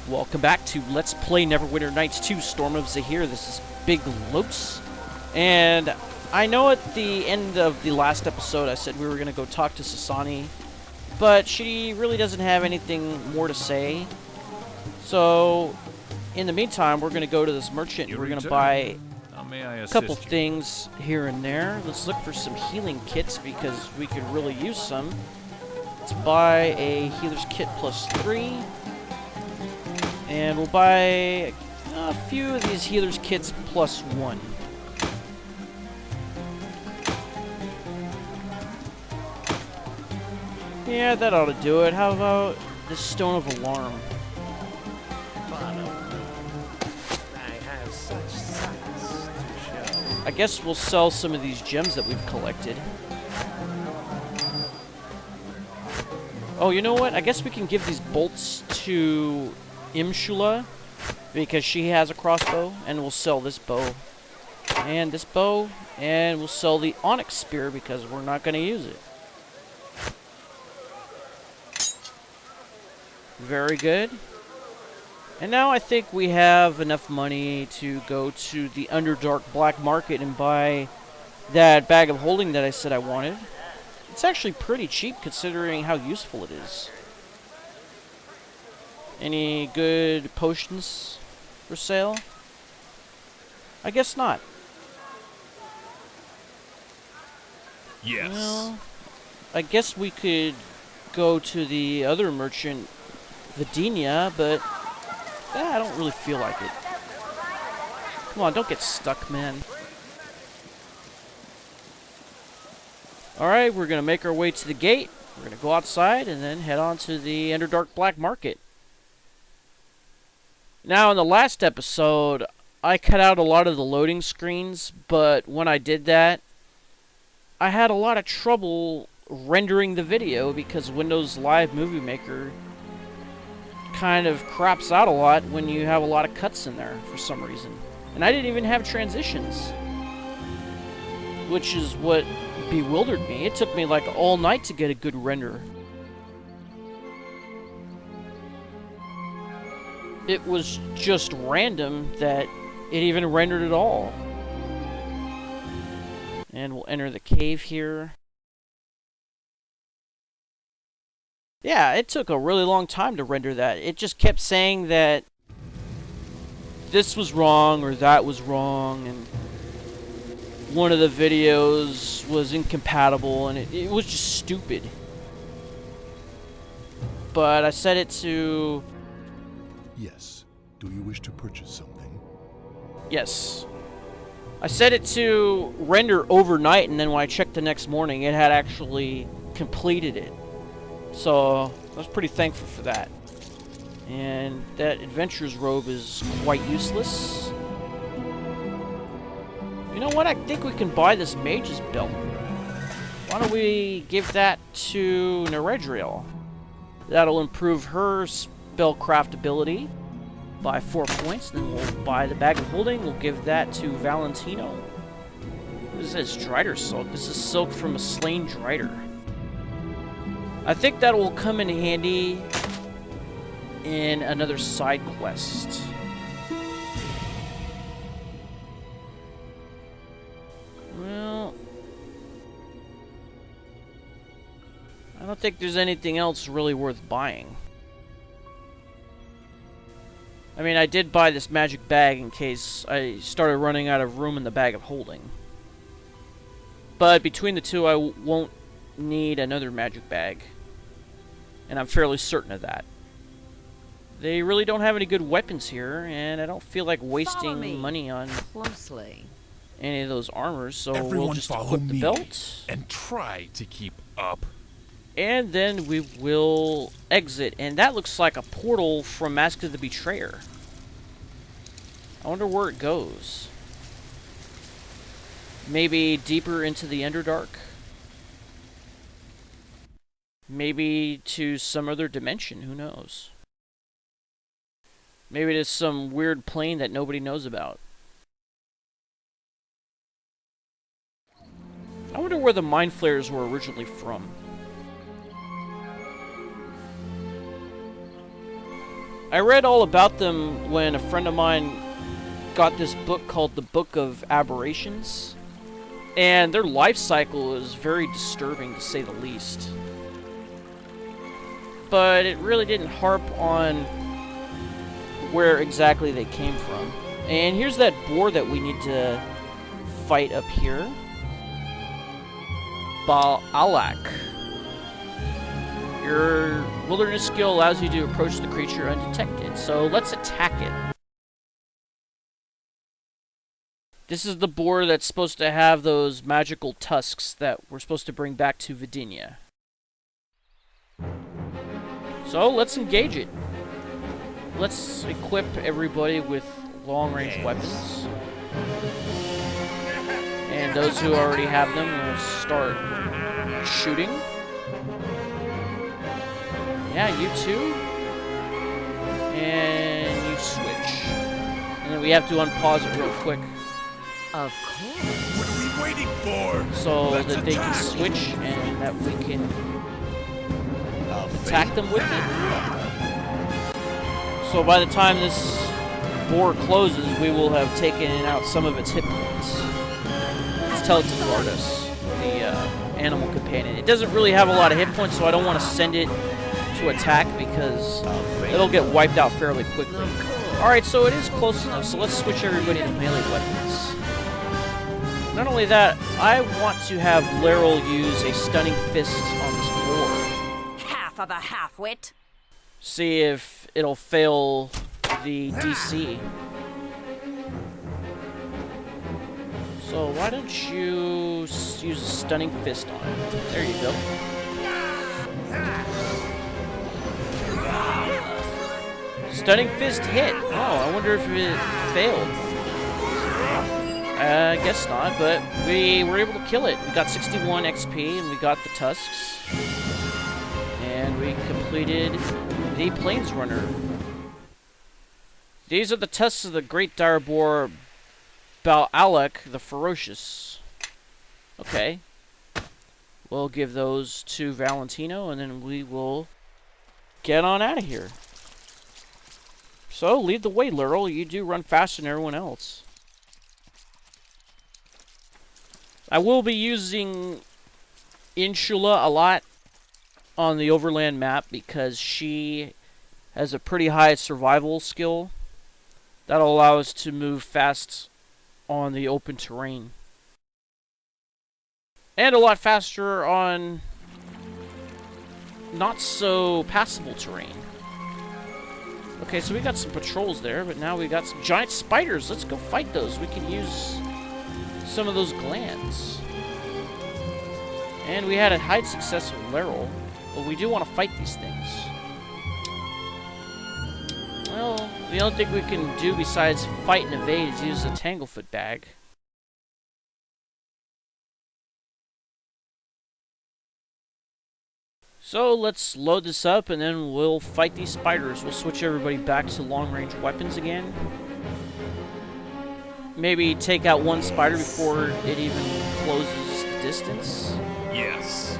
Welcome back to Let's Play Neverwinter Nights 2 Storm of Zehir. This is Big Lotes. And I know at the end of the last episode I said we were going to go talk to Sasani, but she really doesn't have anything more to say. So, in the meantime, we're going to go to this merchant. We're going to buy a couple things here and there. Let's look for some healing kits because we could really use some. Let's buy a healer's kit +3. And we'll buy a few of these healer's kits +1. Yeah, that ought to do it. How about this Stone of Alarm? I guess we'll sell some of these gems that we've collected. Oh, you know what? I guess we can give these bolts to Imshula because she has a crossbow, and we'll sell this bow and this bow, and we'll sell the onyx spear because we're not going to use it. Very good. And now I think we have enough money to go to the Underdark Black Market and buy that bag of holding that I said I wanted. It's actually pretty cheap considering how useful it is. Any good potions for sale? I guess not. Yes. Well, I guess we could go to the other merchant, Vidinia, but I don't really feel like it. Come on, don't get stuck, man. Alright, we're going to make our way to the gate. We're going to go outside and then head on to the Underdark Black Market. Now, in the last episode, I cut out a lot of the loading screens, but when I did that, I had a lot of trouble rendering the video because Windows Live Movie Maker kind of craps out a lot when you have a lot of cuts in there for some reason. And I didn't even have transitions, which is what bewildered me. It took me like all night to get a good render. It was just random that it even rendered at all. And we'll enter the cave here. Yeah, it took a really long time to render that. It just kept saying that this was wrong or that was wrong, and one of the videos was incompatible, and it was just stupid. But I set it to... Yes. Do you wish to purchase something? Yes. I set it to render overnight, and then when I checked the next morning, it had actually completed it. So I was pretty thankful for that. And that adventurer's robe is quite useless. You know what? I think we can buy this mage's belt. Why don't we give that to Neredriel? That'll improve her spellcraft ability by 4 points. Then we'll buy the bag of holding. We'll give that to Valentino. What is this? Drider silk. This is silk from a slain Drider. I think that will come in handy in another side quest. Well, I don't think there's anything else really worth buying. I mean, I did buy this magic bag in case I started running out of room in the bag of holding. But between the two, I won't need another magic bag. And I'm fairly certain of that. They really don't have any good weapons here, and I don't feel like wasting money on any of those armors, so we'll just equip the belt. And try to keep up. And then we will exit, and that looks like a portal from Mask of the Betrayer. I wonder where it goes. Maybe deeper into the Underdark? Maybe to some other dimension, who knows? Maybe to some weird plane that nobody knows about. I wonder where the mind flayers were originally from. I read all about them when a friend of mine got this book called the Book of Aberrations, and their life cycle is very disturbing to say the least. But it really didn't harp on where exactly they came from. And here's that boar that we need to fight up here. Bal-alak. Your wilderness skill allows you to approach the creature undetected, so let's attack it. This is the boar that's supposed to have those magical tusks that we're supposed to bring back to Vidinia. So let's engage it. Let's equip everybody with long-range weapons. And those who already have them will start shooting. Yeah, you too. And you switch. And then we have to unpause it real quick. Of course. What are we waiting for? So Let's that they can attack. switch and that we can attack them with it. So by the time this boar closes, we will have taken out some of its hit points. Let's tell it to guard us, the animal companion. It doesn't really have a lot of hit points, so I don't want to send it to attack because it'll get wiped out fairly quickly. Alright, so it is close enough, so let's switch everybody to melee weapons. Not only that, I want to have Laryl use a stunning fist on this boar. Half of a half-wit. See if it'll fail the DC. So why don't you use a stunning fist on it? There you go. Stunning fist hit. Oh, I wonder if it failed. I guess not, but we were able to kill it. We got 61 XP and we got the tusks. And we completed the Plainsrunner. These are the tusks of the great dire boar Bal-alak the Ferocious. Okay. We'll give those to Valentino and then we will get on out of here. So, lead the way, Laryl. You do run faster than everyone else. I will be using Insula a lot on the overland map because she has a pretty high survival skill. That'll allow us to move fast on the open terrain. And a lot faster on not so passable terrain. Okay, so we got some patrols there, but now we got some giant spiders. Let's go fight those. We can use some of those glands. And we had a hide success with Laryl, but we do want to fight these things. Well, the only thing we can do besides fight and evade is use a Tanglefoot bag. So let's load this up and then we'll fight these spiders. We'll switch everybody back to long-range weapons again. Maybe take out one spider before it even closes the distance. Yes.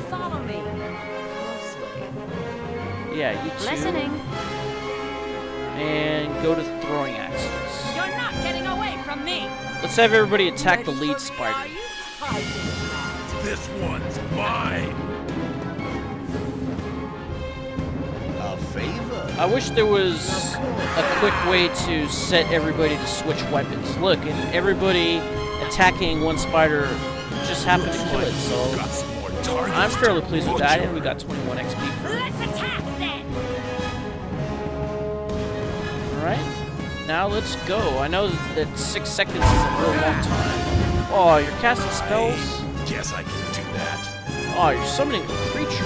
Follow me closely. Yeah, you too. Listening. And go to throwing axes. You're not getting away from me. Let's have everybody attack the lead spider. Are you hiding? This one's mine. A favor? I wish there was a quick way to set everybody to switch weapons. Look, and everybody attacking one spider just happened to kill it, so Got some more targets. I'm fairly pleased with that, and we got 21 XP for it. Let's attack then. Alright, now let's go. I know that 6 seconds is a real long time. Oh, you're casting spells? Guess I can do that. Oh, you're summoning a creature.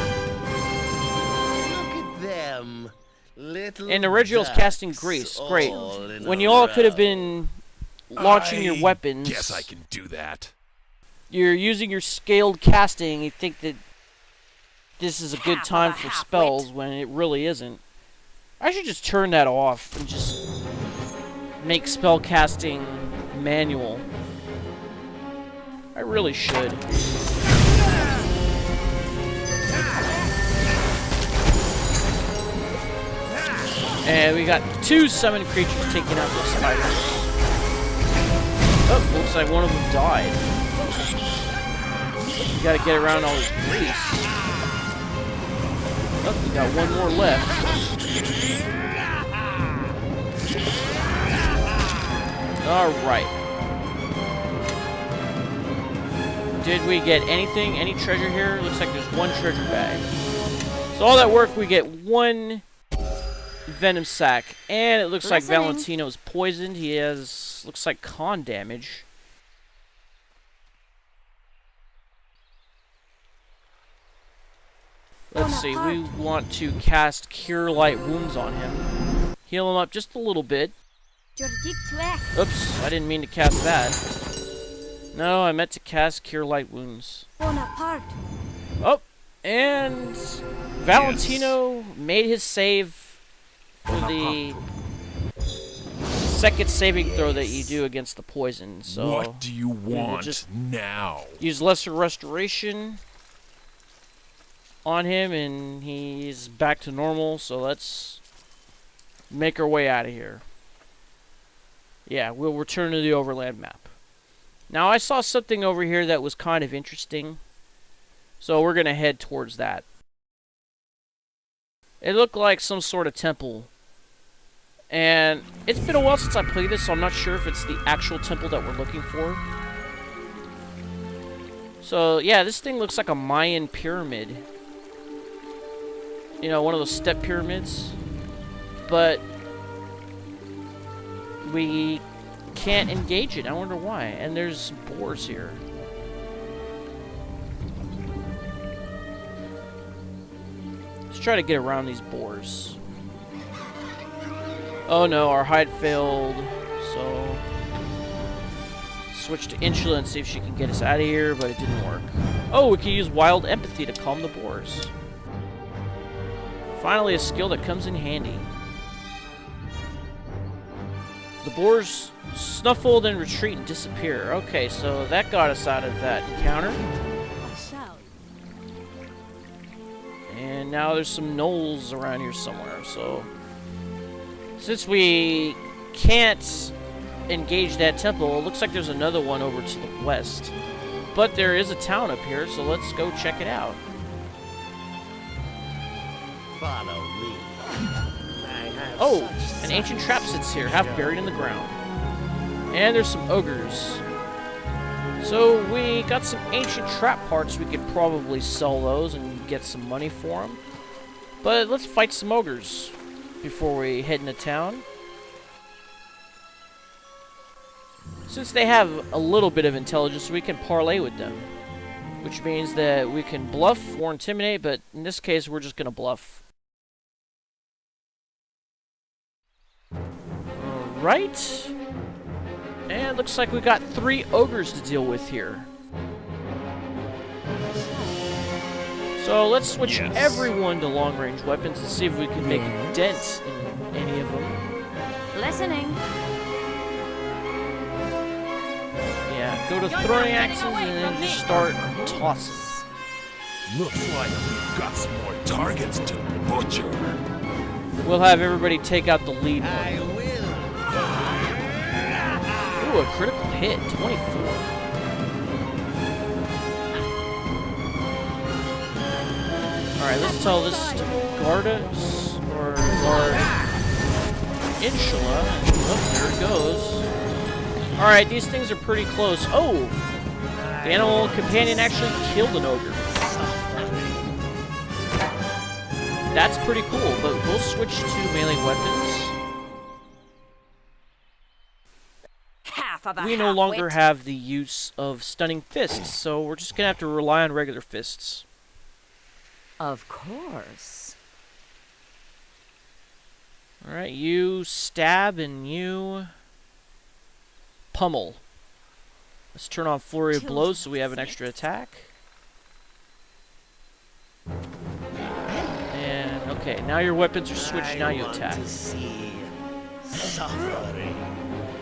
Look at them. Little And the Regiel's ducks casting Grace. Great. all in When a you all could have row. been launching your I weapons, Guess I can do that. you're using your scaled casting, you think that this is a good Half of time a for half-wit. spells when it really isn't. I should just turn that off and just make spell casting manual. I really should. And we got 2 summon creatures taking out the spiders. Oh, looks like one of them died. You gotta get around all this grease. Oh, we got one more left. Alright. Did we get anything? Any treasure here? Looks like there's 1 treasure bag. So all that work, we get 1 venom sac. And it looks like Valentino's poisoned. He has, looks like con damage. Let's see, we want to cast Cure Light Wounds on him. Heal him up just a little bit. Oops, I didn't mean to cast that. No, I meant to cast Cure Light Wounds. Oh, and Valentino made his save for the second saving throw that you do against the poison. So what do you want just now? use Lesser Restoration on him, and he's back to normal. So let's make our way out of here. Yeah, we'll return to the overland map. Now, I saw something over here that was kind of interesting, so we're going to head towards that. It looked like some sort of temple, and it's been a while since I played this, so I'm not sure if it's the actual temple that we're looking for. So, yeah, this thing looks like a Mayan pyramid. You know, one of those step pyramids. But we can't engage it. I wonder why. And there's boars here. Let's try to get around these boars. Oh no, our hide failed. So switch to Insula and see if she can get us out of here, but it didn't work. Oh, we can use Wild Empathy to calm the boars. Finally, a skill that comes in handy. The boars snuffle, then retreat and disappear. Okay, so that got us out of that encounter. And now there's some gnolls around here somewhere. So, since we can't engage that temple, it looks like there's another one over to the west. But there is a town up here, so let's go check it out. Follow me. Oh, an ancient trap sits here, half buried in the ground. And there's some ogres. So we got some ancient trap parts. We could probably sell those and get some money for them. But let's fight some ogres before we head into town. Since they have a little bit of intelligence, we can parlay with them. Which means that we can bluff or intimidate, but in this case, we're just going to bluff. Alright. And looks like we got 3 ogres to deal with here. So let's switch everyone to long-range weapons and see if we can make a dent in any of them. Listening. Yeah, go to throwing axes and then just start tossing. Looks like we've got some more targets to butcher. We'll have everybody take out the lead one. I will. Ooh, a critical hit, 24. Alright, let's tell this to guard us, or guard Insula. Oh, there it goes. Alright, these things are pretty close. Oh! The animal companion actually killed an ogre. That's pretty cool, but we'll switch to melee weapons. We no longer have the use of stunning fists, so we're just gonna have to rely on regular fists. Of course. Alright, you stab and you pummel. Let's turn on Flurry of Blows so we have an extra attack. And, okay, now your weapons are switched, now you attack.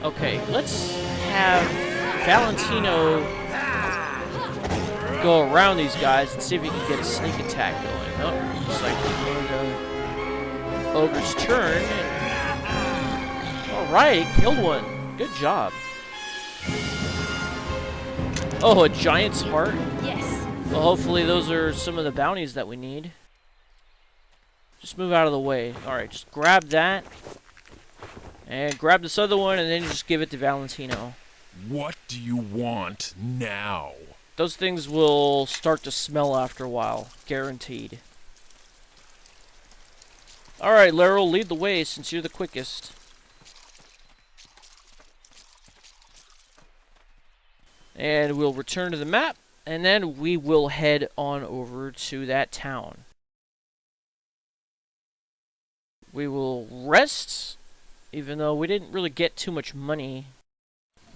Okay, let's have Valentino go around these guys and see if he can get a sneak attack going. Oh, looks like we're going to Ogre's turn. Alright, killed one. Good job. Oh, a giant's heart? Yes. Well, hopefully those are some of the bounties that we need. Just move out of the way. Alright, just grab that. And grab this other one, and then just give it to Valentino. What do you want now? Those things will start to smell after a while. Guaranteed. Alright, Laryl, lead the way since you're the quickest. And we'll return to the map, and then we will head on over to that town. We will rest, even though we didn't really get too much money.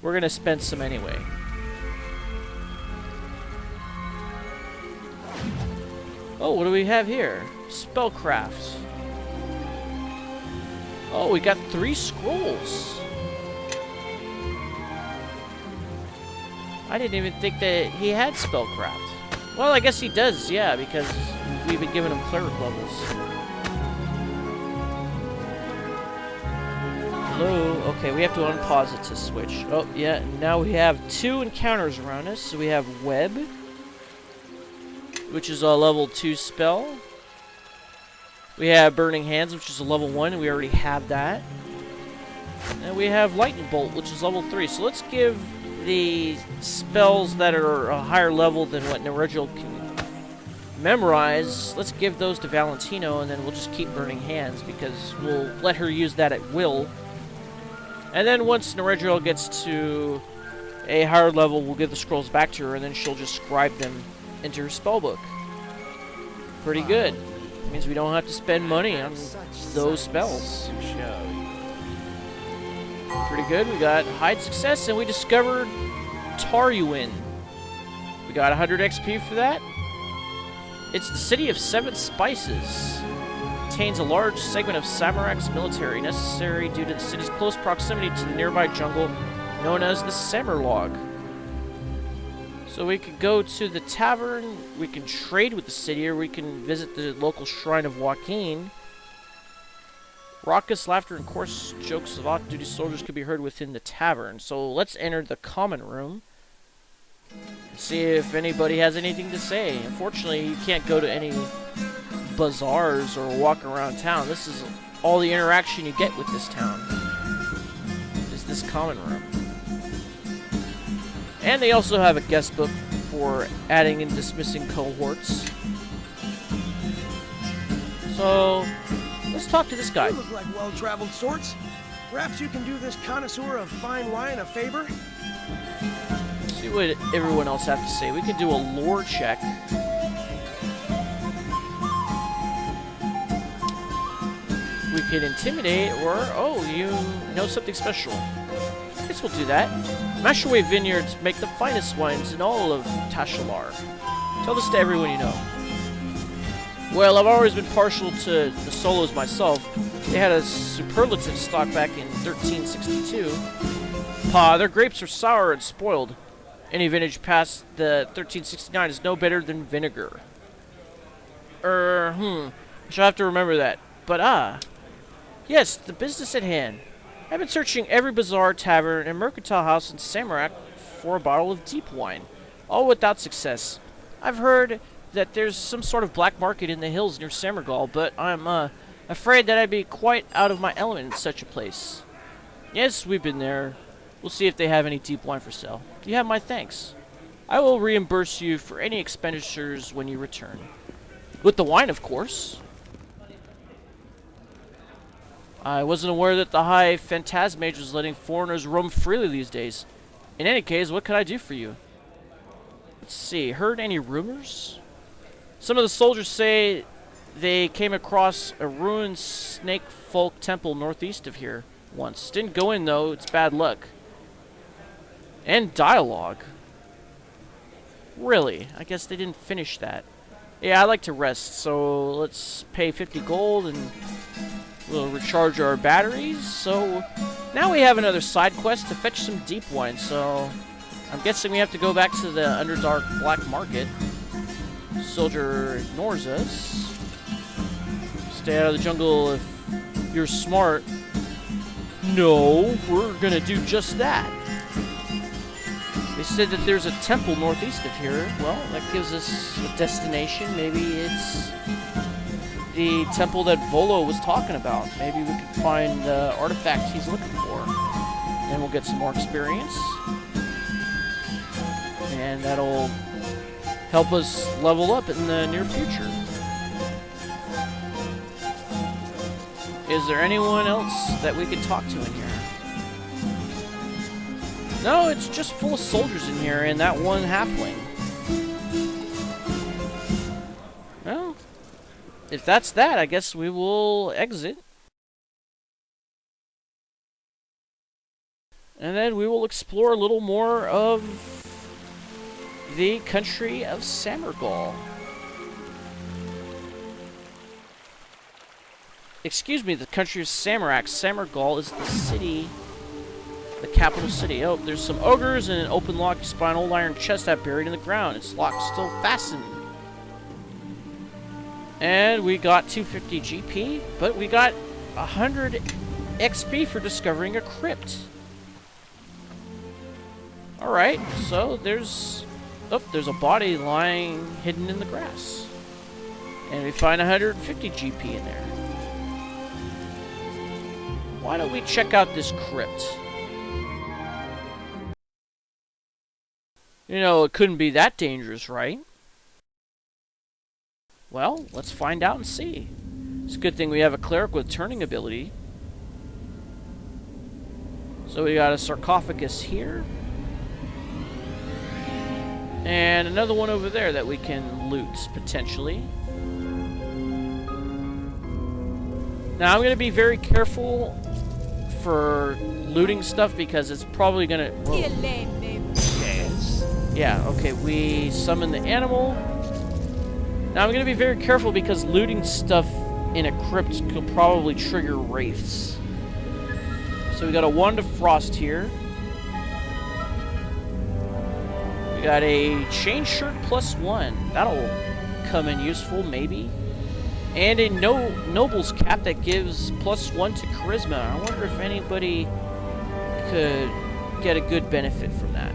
We're going to spend some anyway. Oh, what do we have here? Spellcraft. Oh, we got 3 scrolls. I didn't even think that he had spellcraft. Well, I guess he does, yeah, because we've been giving him cleric levels. Hello? Okay, we have to unpause it to switch. Oh, yeah, now we have 2 encounters around us. So we have Web, which is a level 2 spell. We have Burning Hands, which is a level 1, and we already have that. And we have Lightning Bolt, which is level 3. So let's give the spells that are a higher level than what Neregil can memorize, let's give those to Valentino, and then we'll just keep Burning Hands, because we'll let her use that at will. And then once Neregil gets to a higher level, we'll give the scrolls back to her, and then she'll just scribe them into her spellbook. Pretty good. It means we don't have to spend money on those spells. Pretty good. We got hide success, and we discovered Taruin. We got 100 XP for that. It's the city of 7 spices. Contains a large segment of Samarag's military, necessary due to the city's close proximity to the nearby jungle known as the Samargol. So we could go to the tavern, we can trade with the city, or we can visit the local shrine of Joaquin. Raucous laughter and coarse jokes of off-duty soldiers could be heard within the tavern. So let's enter the common room and see if anybody has anything to say. Unfortunately, you can't go to any bazaars or walk around town. This is all the interaction you get with this town, is this common room. And they also have a guest book for adding and dismissing cohorts. So let's talk to this guy. You look like well-traveled sorts. Perhaps you can do this connoisseur of fine wine a favor? See what everyone else has to say. We can do a lore check. We can intimidate, or, oh, you know something special. I guess we'll do that. Mashaway Vineyards make the finest wines in all of Tashalar. Tell this to everyone you know. Well, I've always been partial to the solos myself. They had a superlative stock back in 1362. Their grapes are sour and spoiled. Any vintage past the 1369 is no better than vinegar. I shall have to remember that. But, yes, the business at hand. I've been searching every bazaar, tavern, and mercantile house in Samarak for a bottle of deep wine, all without success. I've heard that there's some sort of black market in the hills near Samargol, but I'm afraid that I'd be quite out of my element in such a place. Yes, we've been there. We'll see if they have any deep wine for sale. You have my thanks. I will reimburse you for any expenditures when you return. With the wine, of course. I wasn't aware that the High Phantasmage was letting foreigners roam freely these days. In any case, what can I do for you? Let's see, heard any rumors? Some of the soldiers say they came across a ruined snake folk temple northeast of here once. Didn't go in though, it's bad luck. And dialogue. Really? I guess they didn't finish that. Yeah, I like to rest, so let's pay 50 gold and we'll recharge our batteries. So now we have another side quest to fetch some deep wine, so I'm guessing we have to go back to the Underdark Black Market. Soldier ignores us. Stay out of the jungle if you're smart. No, we're gonna do just that. They said that there's a temple northeast of here. Well, that gives us a destination. Maybe it's the temple that Volo was talking about. Maybe we could find the artifact he's looking for. And we'll get some more experience. And that'll help us level up in the near future. Is there anyone else that we could talk to in here? No, it's just full of soldiers in here and that one halfling. Well, if that's that, I guess we will exit. And then we will explore a little more of the country of Samargol. Excuse me, the country of Samarak. Samargol is the city, the capital city. Oh, there's some ogres and an open lock. You spy an old iron chest out buried in the ground. Its lock still fastened. And we got 250 GP, but we got 100 XP for discovering a crypt. Alright, so there's a body lying hidden in the grass. And we find 150 GP in there. Why don't we check out this crypt? You know, it couldn't be that dangerous, right? Well, let's find out and see. It's a good thing we have a cleric with turning ability. So we got a sarcophagus here. And another one over there that we can loot, potentially. Now, I'm going to be very careful for looting stuff because it's probably going to... Yes. Yeah, okay, we summon the animal. Now, I'm going to be very careful because looting stuff in a crypt could probably trigger wraiths. So we got a Wand of Frost here. We got a chain shirt +1. That'll come in useful, maybe. And a noble's cap that gives +1 to charisma. I wonder if anybody could get a good benefit from that.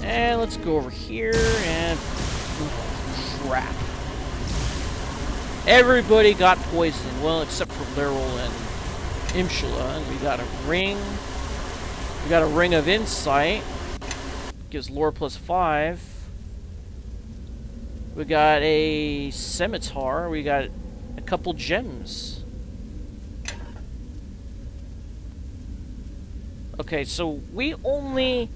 And let's go over here and... crap. Everybody got poisoned. Well, except for Laryl and Imshula. And we got a ring. We got a ring of insight. Gives lore +5. We got a scimitar. We got a couple gems. Okay, so we only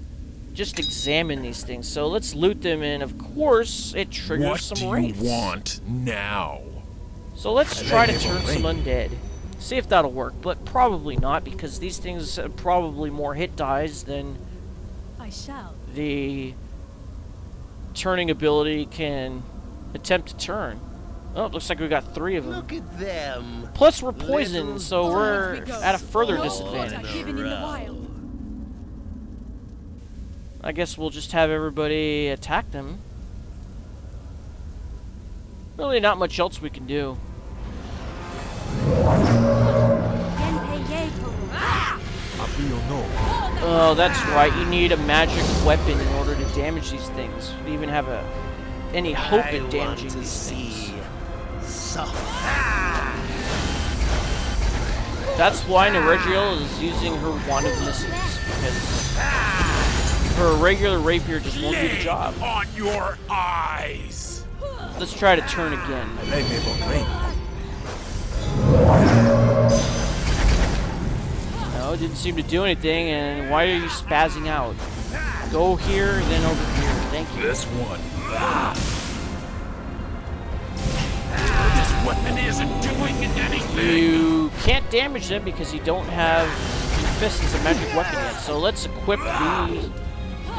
just examine these things. So let's loot them, and of course, it triggers some wraiths. What do you want now? So let's try to turn some undead. See if that'll work, but probably not, because these things have probably more hit dies than I shall. the turning ability can attempt to turn. Oh, it looks like we got 3 of them. Look at them. Plus, we're poisoned, so we're we go. at a further What disadvantage. are given in the wild? I guess we'll just have everybody attack them. Really not much else we can do. Oh, that's right. You need a magic weapon in order to damage these things. To even have any hope at damaging these things. That's why Neregiel is using her Wand of Missiles, because her regular rapier just won't do the job. On your eyes. Let's try to turn again. No, it didn't seem to do anything, and why are you spazzing out? Go here, then over here. Thank you. This one. This weapon isn't doing anything. You can't damage them because you don't have your fist as a magic weapon yet. So let's equip the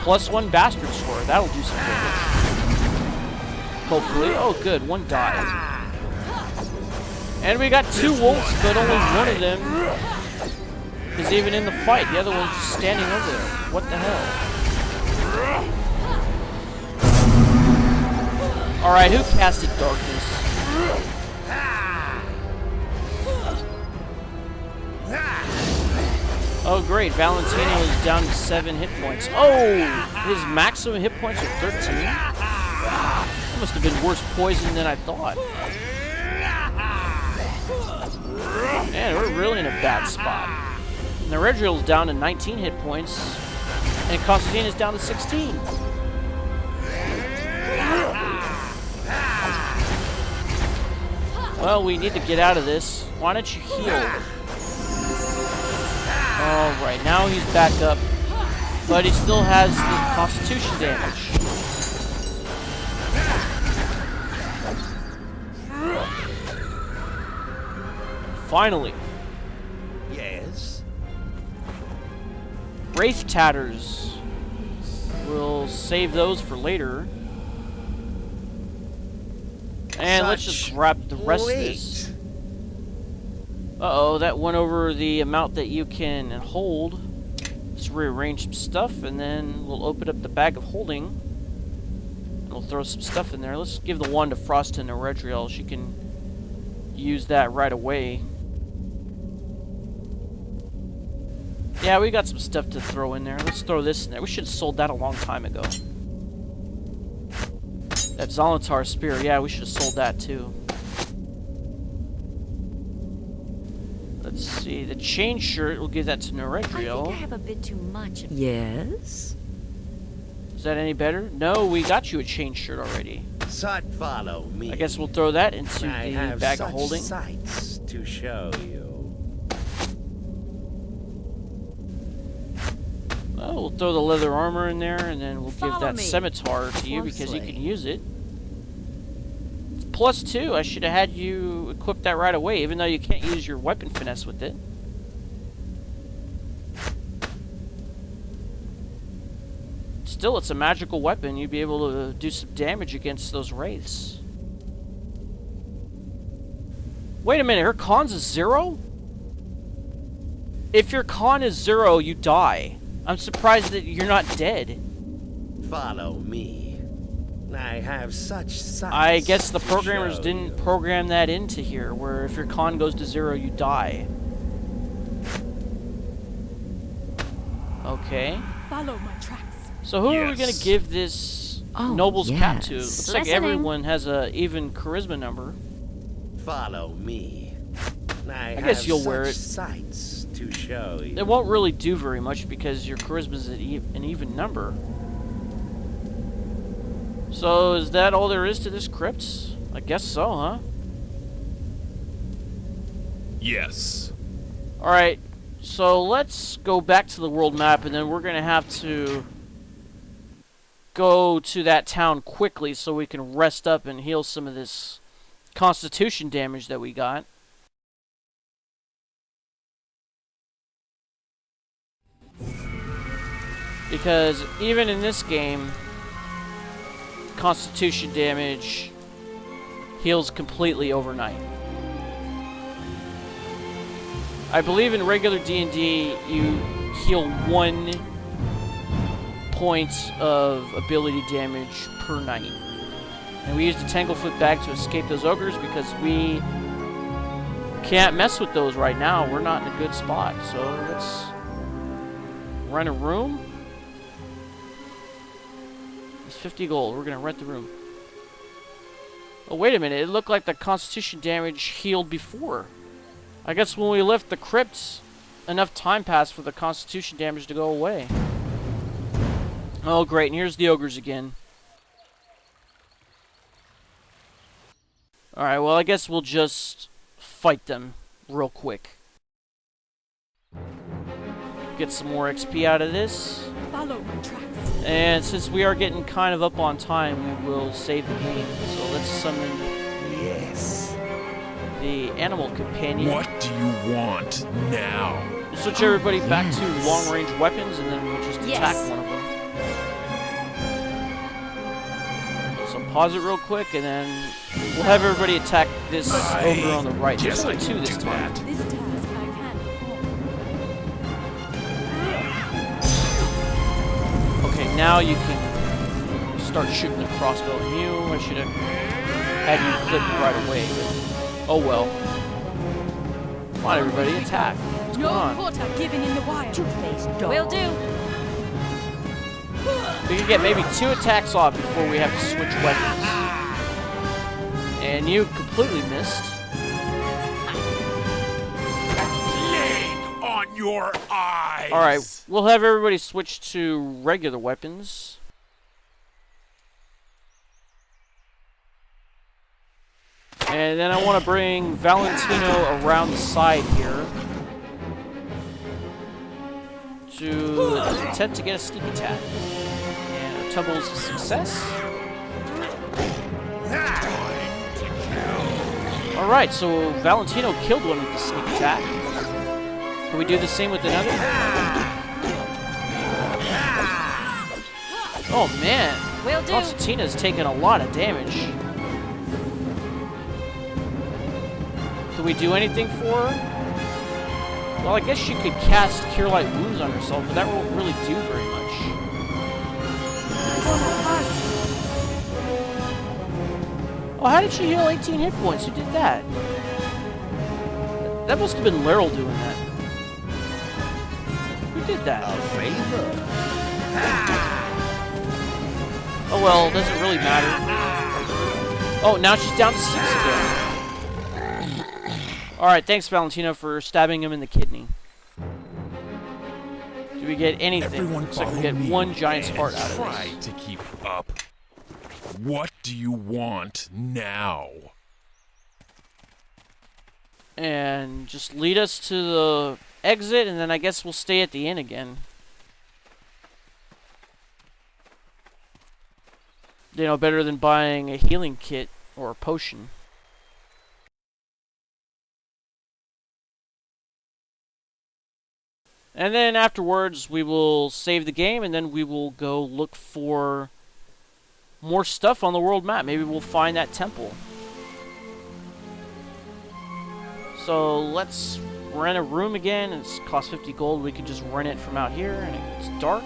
+1 bastard sword. That'll do some damage. Hopefully. Oh, good. One died. And we got 2 wolves, but only one of them is even in the fight. The other one's just standing over there. What the hell? Alright, who casted darkness? Oh, great. Valentino is down to 7 hit points. Oh! His maximum hit points are 13. That must have been worse poison than I thought. Man, we're really in a bad spot. Neredriel's down to 19 hit points, and Constantine is down to 16. Well, we need to get out of this. Why don't you heal? Alright, now he's back up, but he still has the constitution damage. Finally. Yes. Wraith tatters. We'll save those for later. And let's just grab the rest of this. Uh-oh, that went over the amount that you can hold. Let's rearrange some stuff, and then we'll open up the bag of holding. And we'll throw some stuff in there. Let's give the one to Frost and Neredriel. She can use that right away. Yeah, we got some stuff to throw in there. Let's throw this in there. We should have sold that a long time ago. That Zolontar spear, yeah, we should have sold that too. Let's see, the chain shirt, we'll give that to Neredriel. I think I have a bit too much of Yes? Is that any better? No, we got you a chain shirt already. Such follow me. I guess we'll throw that into I the have bag such of holding. sights to show you. Oh, we'll throw the leather armor in there, and then we'll give Follow that me scimitar to you because you closely. can use it. It's +2. I should have had you equip that right away, even though you can't use your weapon finesse with it. Still, it's a magical weapon. You'd be able to do some damage against those wraiths. Wait a minute, her con's is 0? If your con is 0, you die. I'm surprised that you're not dead. Follow me. I have such sights. I guess the to programmers show didn't you. program that into here, where if your con goes to 0, you die. Okay. Follow my tracks. So who are we going Yes. to give this Oh, noble's cap to? yes. Looks like Listening. everyone has a even charisma number. Follow me. I guess have you'll wear such it. sights to show you. It won't really do very much because your charisma is an even number. So is that all there is to this crypt? I guess so, huh? Yes. Alright, so let's go back to the world map, and then we're going to have to go to that town quickly so we can rest up and heal some of this constitution damage that we got. Because even in this game, constitution damage heals completely overnight. I believe in regular D&D, you heal 1 point of ability damage per night. And we used the Tanglefoot bag to escape those ogres because we can't mess with those right now. We're not in a good spot. So let's rent a room. It's 50 gold. We're going to rent the room. Oh, wait a minute. It looked like the constitution damage healed before. I guess when we left the crypts, enough time passed for the constitution damage to go away. Oh, great. And here's the ogres again. Alright, well, I guess we'll just fight them real quick. Get some more XP out of this. Follow my tracks. And since we are getting kind of up on time, we will save the game. So let's summon Yes. the animal companion. What do you want now? We'll switch everybody back to long-range weapons, and then we'll just attack one of them. So pause it real quick, and then we'll have everybody attack this ogre on the right. There's Guess I only 2 can this do time. that. This task I can perform. Okay, now you can start shooting the crossbow at you. I should have had you clip right away. But oh well. Come on, everybody, attack. What's going No on? quarter given in the wild. two-faced dog. Will do. We can get maybe 2 attacks off before we have to switch weapons. And you completely missed. Plague on your eyes! Alright, we'll have everybody switch to regular weapons. And then I want to bring Valentino around the side here to attempt to get a sneak attack. And our tumble is a success. Alright, so Valentino killed one with the sneak attack. Can we do the same with another? Oh man, Will do. Constantina's taken a lot of damage. Can we do anything for her? Well, I guess she could cast Cure Light Wounds on herself, but that won't really do very much. Oh, how did she heal 18 hit points? Who did that? That must have been Laryl doing that. Who did that? A favor. Oh well, doesn't really matter. Oh, now she's down to 6 again. Alright, thanks Valentino for stabbing him in the kidney. Do we get anything? Everyone Looks like we follow get me 1 giant's and heart out of try this. to keep up. What do you want now? And just lead us to the exit, and then I guess we'll stay at the inn again. You know, better than buying a healing kit or a potion. And then afterwards, we will save the game, and then we will go look for more stuff on the world map. Maybe we'll find that temple. So let's rent a room again. It's cost 50 gold. We can just rent it from out here, and it's dark.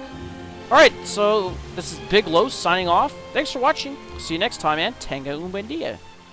Alright, so this is Big Los signing off. Thanks for watching. See you next time, and Tenga un buen dia.